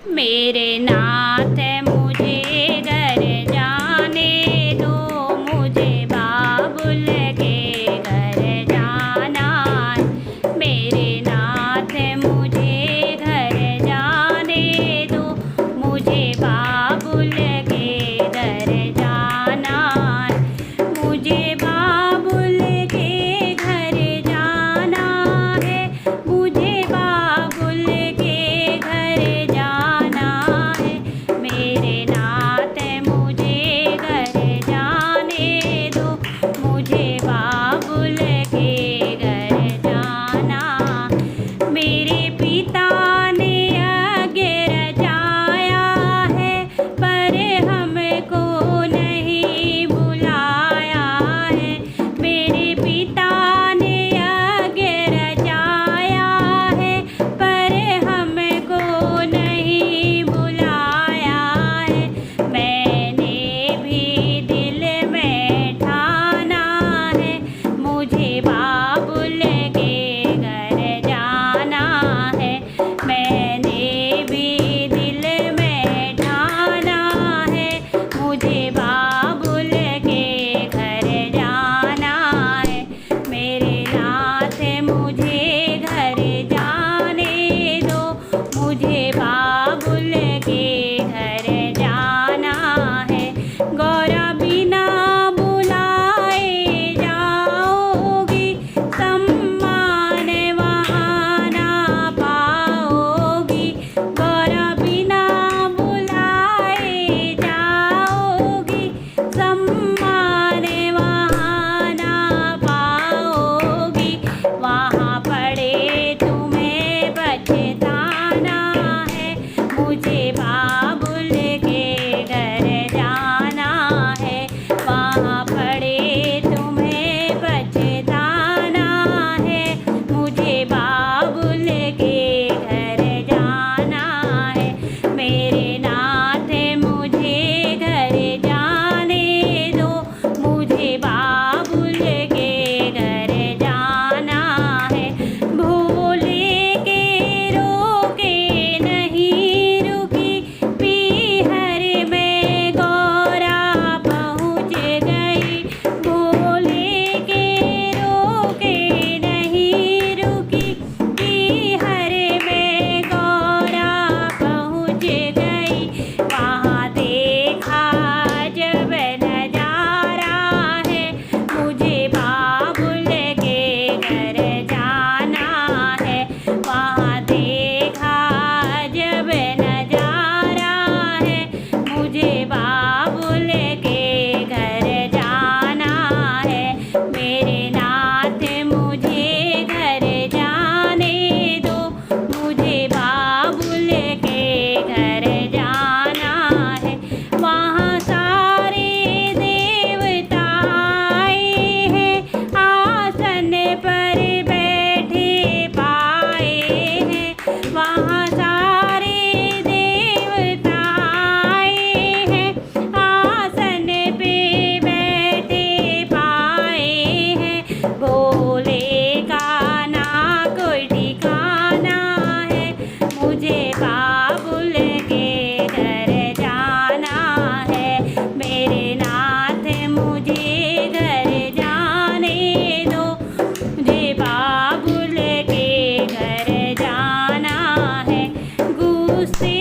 मेरे नाथ मुझे घर जाने दो, मुझे बाबुल के घर जाना है। मेरे नाथ मुझे घर जाने दो, मुझे बाबुल के घर जाना है। मुझे बाबुल के घर जाना है, मुझे बाबुल के घर जाना है। मेरे नाथ मुझे घर जाने दो, मुझे बाबुल के घर जाना। मेरे पिता ने आगे रचाया है, पर हमको नहीं बुलाया है। मेरे पिता ने आगे रचाया है, पर हमको नहीं बुलाया है। मैंने भी दिल में ठाना है, मुझे बाबुल के घर जाना है। मैंने भी दिल में ठाना है, मुझे बाबुल के घर जाना है। मेरे नाथ मुझे घर जाने दो, मुझे बाबुल के घर जाना है। गौरा बिना बुलाए जाओगी, सम्मान वहाँ ना पाओगी। गौरा बिना बुलाए जाओगी, सम्मान वहाँ ना पाओगी। वहाँ पड़े तुम्हें पछताना है, मुझे बाबुल के घर जाना है। वहाँ पड़े तुम्हें पछताना है, मुझे बाबुल के घर जाना है। मेरे नाथ मुझे घर जाने दो, मुझे बाबुल के घर जाना है। भोले के रोके नहीं रुकी, पीहर में गौरा पहुँच गई। भोले के रोके नहीं रुकी, पीहर में गौरा पहुँच गई। वहाँ देखा जब नजारा है, मुझे बाबुल के घर जाना है। वहाँ देखा जब नजारा है, मुझे बाबुल के घर जाना है। मेरे नाथ मुझे घर जाने दो, मुझे बाबुल के घर जाना है। वहाँ सारे देवता आए हैं, आसन पर बैठे पाए हैं। वहाँ सारे देवता आए हैं, आसन पे बैठे पाए हैं। भोले का ना कोई ठिकाना है, मुझे बाबुल के घर जाना है। मेरे नाथ मुझे घर जाने दो, मुझे बाबुल के घर जाना है। गुस्से